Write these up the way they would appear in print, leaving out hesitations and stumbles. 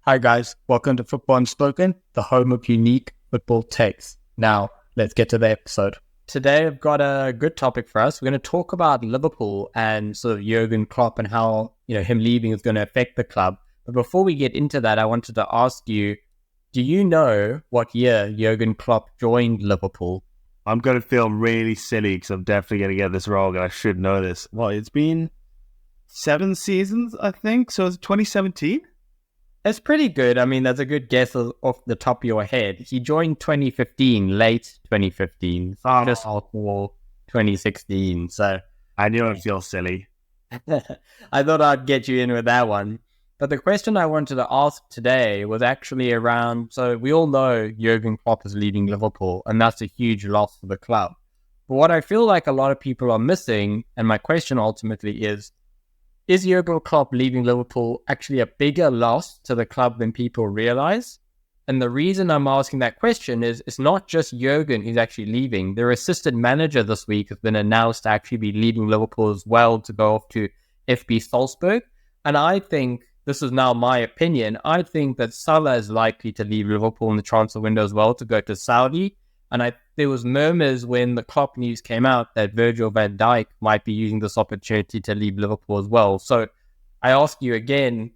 Hi guys, welcome to Football Unspoken, the home of unique football takes. Now, let's get to the episode. Today I've got a good topic for us. We're going to talk about Liverpool and sort of Jurgen Klopp and how, him leaving is going to affect the club. But before we get into that, I wanted to ask you, do you know what year Jurgen Klopp joined Liverpool? I'm going to feel really silly because I'm definitely going to get this wrong and I should know this. Well, it's been 7 seasons, I think. So it's 2017? It's pretty good. I mean, that's a good guess off the top of your head. He joined 2015, late 2015, just before 2016. So I knew I'd feel silly. I thought I'd get you in with that one. But the question I wanted to ask today was actually around, so we all know Jurgen Klopp is leaving Liverpool, and that's a huge loss for the club. But what I feel like a lot of people are missing, and my question ultimately is Jurgen Klopp leaving Liverpool actually a bigger loss to the club than people realize? And the reason I'm asking that question is it's not just Jurgen who's actually leaving. Their assistant manager this week has been announced to actually be leaving Liverpool as well to go off to FB Salzburg. And I think, this is now my opinion, I think that Salah is likely to leave Liverpool in the transfer window as well to go to Saudi. And there was murmurs when the Klopp news came out that Virgil van Dijk might be using this opportunity to leave Liverpool as well. So I ask you again,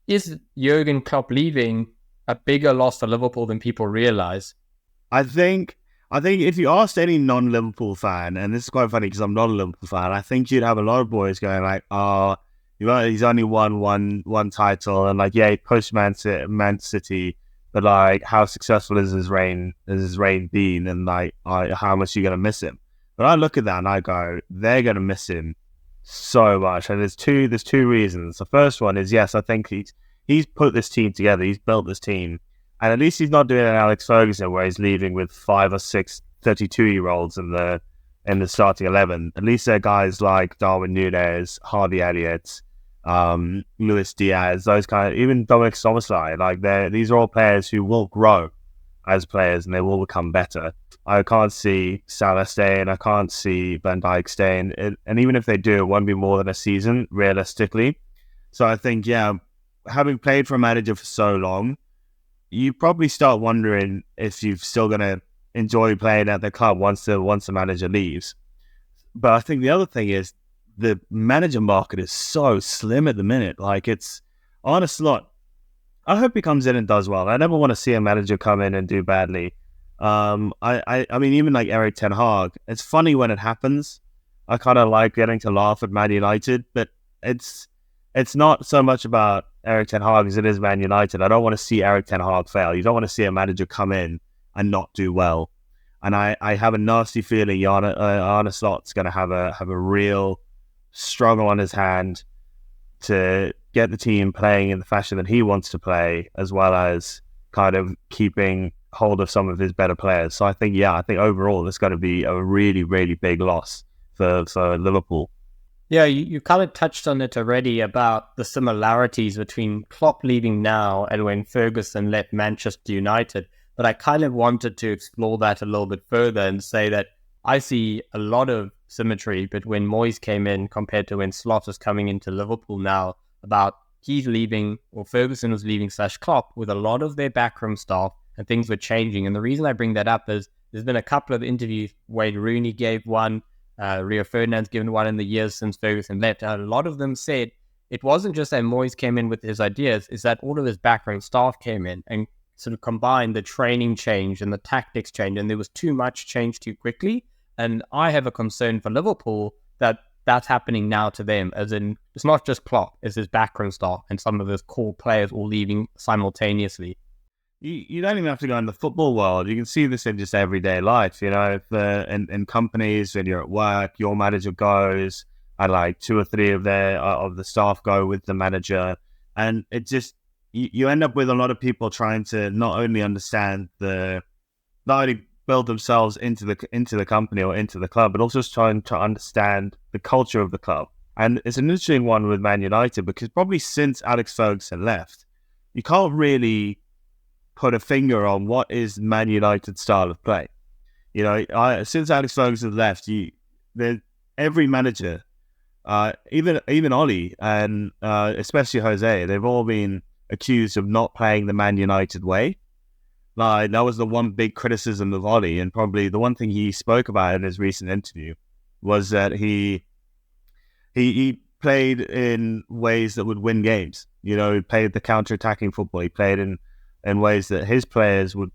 is Jurgen Klopp leaving a bigger loss for Liverpool than people realize? I think if you asked any non-Liverpool fan, and this is quite funny because I'm not a Liverpool fan, I think you'd have a lot of boys going like, he's only won one title, and like, yeah, he pushed Man City, but like, how successful is his reign been, and like, how much are you gonna miss him? But I look at that and I go, they're gonna miss him so much. And there's two reasons. The first one is, yes, I think he's put this team together, he's built this team, and at least he's not doing an Alex Ferguson where he's leaving with 5 or 6 32-year-olds in the starting 11. At least they're guys like Darwin Núñez, Harvey Elliott, Luis Diaz, those kind of, even Dominic Szoboszlai, like these are all players who will grow as players and they will become better. I can't see Salah staying, I can't see Van Dijk staying, and even if they do, it won't be more than a season realistically. So I think, yeah, having played for a manager for so long, you probably start wondering if you're still going to enjoy playing at the club once the manager leaves. But I think the other thing is, the manager market is so slim at the minute. Like, it's on a slot. I hope he comes in and does well. I never want to see a manager come in and do badly. I mean, even like Erik ten Hag, it's funny when it happens. I kind of like getting to laugh at Man United, but it's not so much about Erik ten Hag as it is Man United. I don't want to see Erik ten Hag fail. You don't want to see a manager come in and not do well. And I have a nasty feeling Arne Slot's going to have a real struggle on his hand to get the team playing in the fashion that he wants to play, as well as kind of keeping hold of some of his better players. So I think overall it's going to be a really, really big loss for Liverpool. Yeah, you kind of touched on it already about the similarities between Klopp leaving now and when Ferguson left Manchester United. But I kind of wanted to explore that a little bit further and say that I see a lot of symmetry between Moyes came in compared to when Slot is coming into Liverpool now, about he's leaving, or Ferguson was leaving / Klopp, with a lot of their backroom staff, and things were changing. And the reason I bring that up is there's been a couple of interviews. Wayne Rooney gave one, Rio Ferdinand's given one in the years since Ferguson left. And a lot of them said it wasn't just that Moyes came in with his ideas, is that all of his backroom staff came in and sort of combined the training change and the tactics change, and there was too much change too quickly. And I have a concern for Liverpool that that's happening now to them, as in, it's not just Klopp, it's his backroom staff and some of his core players all leaving simultaneously. You don't even have to go in the football world. You can see this in just everyday life. In companies, when you're at work, your manager goes, and like 2 or 3 of the staff go with the manager, and it just you end up with a lot of people trying to not only build themselves into the company or into the club, but also trying to understand the culture of the club. And it's an interesting one with Man United, because probably since Alex Ferguson left, you can't really put a finger on what is Man United's style of play. Since Alex Ferguson left, every manager, even Oli and especially Jose, they've all been accused of not playing the Man United way. Like, that was the one big criticism of Ollie, and probably the one thing he spoke about in his recent interview was that he played in ways that would win games. You know, he played the counter-attacking football. He played in ways that his players would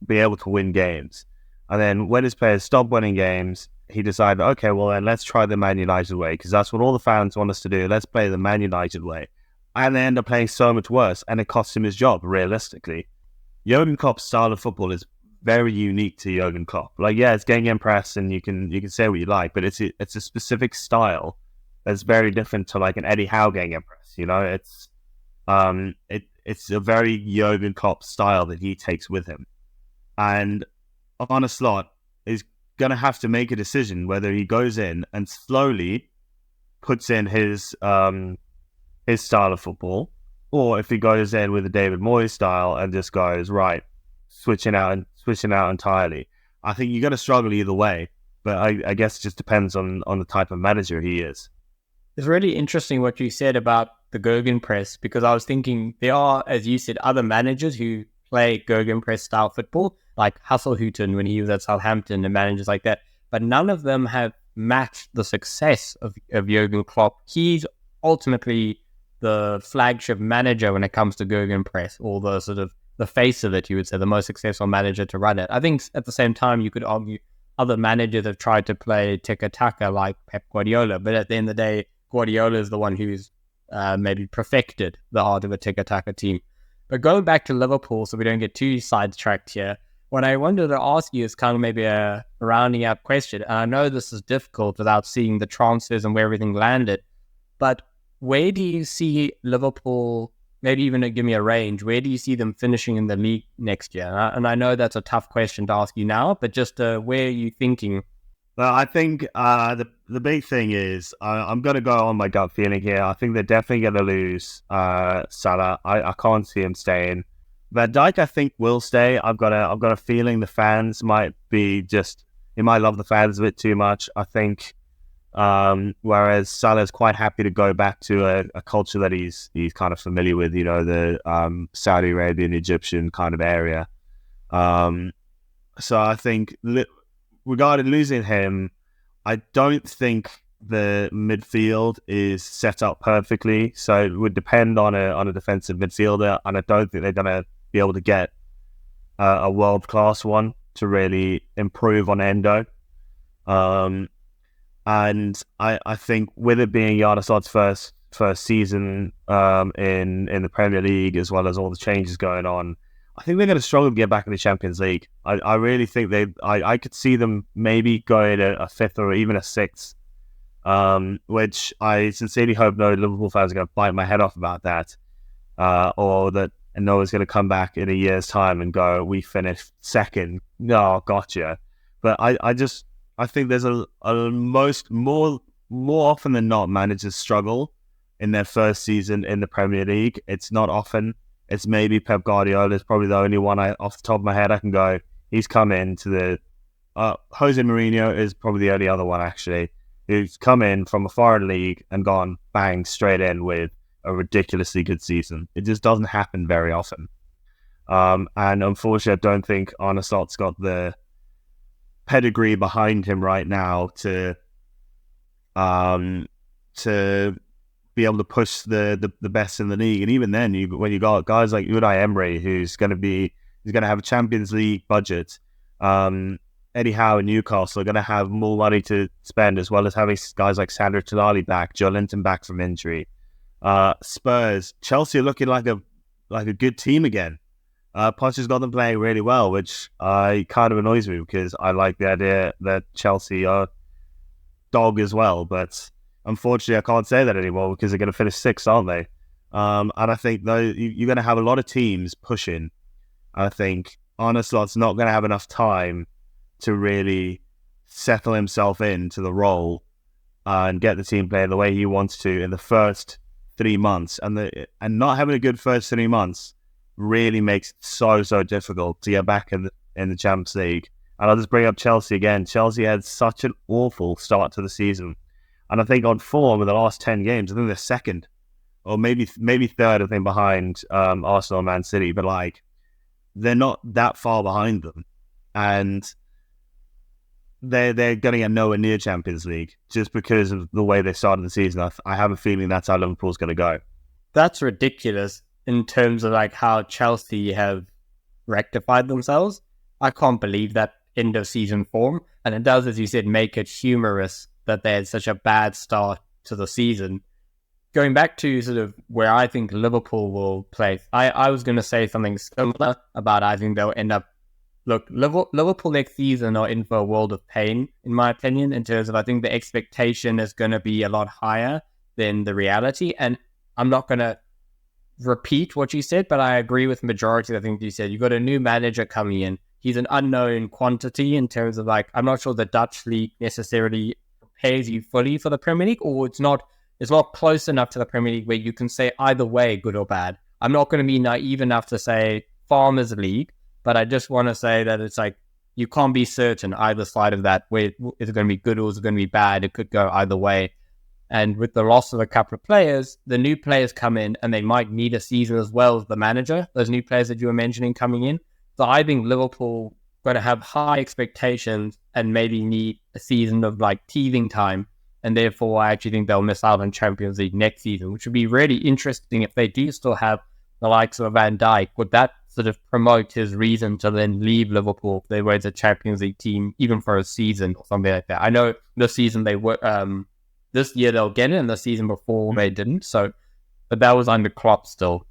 be able to win games. And then when his players stopped winning games, he decided, okay, well then let's try the Man United way, because that's what all the fans want us to do. Let's play the Man United way. And they end up playing so much worse, and it cost him his job, realistically. Jurgen Klopp's style of football is very unique to Jurgen Klopp. Like, yeah, it's getting press, and you can say what you like, but it's a specific style that's very different to like an Eddie Howe getting press. You know, it's a very Jurgen Klopp style that he takes with him. And Arne Slot is going to have to make a decision whether he goes in and slowly puts in his style of football, or if he goes in with a David Moyes style and just goes, right, switching out entirely. I think you're going to struggle either way, but I guess it just depends on the type of manager he is. It's really interesting what you said about the Gegenpress, because I was thinking there are, as you said, other managers who play Gegenpress style football, like Hasselhutten when he was at Southampton and managers like that, but none of them have matched the success of Jurgen Klopp. He's ultimately the flagship manager when it comes to Gegenpress, or the sort of the face of it, you would say, the most successful manager to run it. I think at the same time, you could argue other managers have tried to play tiki-taka like Pep Guardiola, but at the end of the day, Guardiola is the one who's maybe perfected the art of a tiki-taka team. But going back to Liverpool, so we don't get too sidetracked here, what I wanted to ask you is kind of maybe a rounding up question. And I know this is difficult without seeing the transfers and where everything landed, but where do you see Liverpool, maybe even give me a range, where do you see them finishing in the league next year? And I know that's a tough question to ask you now, but just where are you thinking? Well, I think the big thing is I'm going to go on my gut feeling here. I think they're definitely going to lose Salah. I can't see him staying. Van Dijk, I think, will stay. I've got a feeling the fans might he might love the fans a bit too much, I think. Whereas Salah's quite happy to go back to a culture that he's kind of familiar with, you know, the Saudi Arabian, Egyptian kind of area. So I think regarding losing him, I don't think the midfield is set up perfectly. So it would depend on a defensive midfielder, and I don't think they're going to be able to get a world-class one to really improve on Endo. And I think with it being Arne Slot's first season in the Premier League, as well as all the changes going on, I think they're going to struggle to get back in the Champions League. I really think I could see them maybe going a fifth or even a sixth, which I sincerely hope no Liverpool fans are going to bite my head off about that, or that Noah's going to come back in a year's time and go, we finished second. No, gotcha. But I think there's more often than not, managers struggle in their first season in the Premier League. It's not often. It's maybe Pep Guardiola is probably the only one off the top of my head I can go, he's come into the... Jose Mourinho is probably the only other one, actually, who's come in from a foreign league and gone bang straight in with a ridiculously good season. It just doesn't happen very often. And unfortunately, I don't think Arne Slot's got the pedigree behind him right now to be able to push the best in the league. And even then, when you got guys like Unai Emery, who's going to have a Champions League budget, Eddie Howe and Newcastle are going to have more money to spend, as well as having guys like Sandro Tonali back, Joe Linton back from injury. Spurs, Chelsea are looking like a good team again. Poch has got them playing really well, which kind of annoys me, because I like the idea that Chelsea are dog as well. But unfortunately, I can't say that anymore, because they're going to finish sixth, aren't they? And I think you're going to have a lot of teams pushing. I think Arne Slot's not going to have enough time to really settle himself into the role and get the team playing the way he wants to in the first 3 months. And not having a good first 3 months really makes it so difficult to get back in the Champions League. And I'll just bring up Chelsea again. Chelsea had such an awful start to the season. And I think on form in the last 10 games, I think they're second. or maybe third, I think, behind Arsenal and Man City, but like they're not that far behind them, and they're going to get nowhere near Champions League just because of the way they started the season. I have a feeling that's how Liverpool's going to go. That's ridiculous in terms of like how Chelsea have rectified themselves. I can't believe that end of season form, and it does, as you said, make it humorous that they had such a bad start to the season. Going back to sort of where I think Liverpool will play, I was going to say something similar about I think they'll end up. Look, Liverpool next season are in for a world of pain, in my opinion, in terms of I think the expectation is going to be a lot higher than the reality. And I'm not going to repeat what you said, but I agree with majority of the things you said. You've got a new manager coming in. He's an unknown quantity in terms of like, I'm not sure the Dutch league necessarily prepares you fully for the Premier League, or it's not close enough to the Premier League where you can say either way, good or bad. I'm not going to be naive enough to say Farmers League, but I just want to say that it's like, you can't be certain either side of that, where is it going to be good or is it going to be bad? It could go either way. And with the loss of a couple of players, the new players come in and they might need a season as well as the manager, those new players that you were mentioning coming in. So I think Liverpool going to have high expectations and maybe need a season of like teething time. And therefore, I actually think they'll miss out on Champions League next season, which would be really interesting if they do still have the likes of Van Dijk. Would that sort of promote his reason to then leave Liverpool if they were a Champions League team, even for a season or something like that? I know this season they were, this year they'll get it, and the season before they didn't. So, but that was under Klopp still.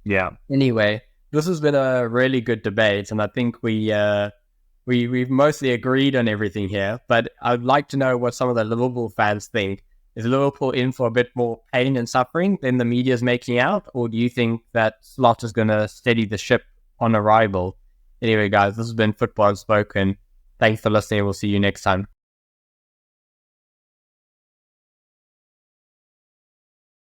Yeah. Anyway, this has been a really good debate, and I think we've mostly agreed on everything here. But I'd like to know what some of the Liverpool fans think. Is Liverpool in for a bit more pain and suffering than the media is making out, or do you think that Slot is going to steady the ship on arrival? Anyway, guys, this has been Football Unspoken. Thanks for listening. We'll see you next time.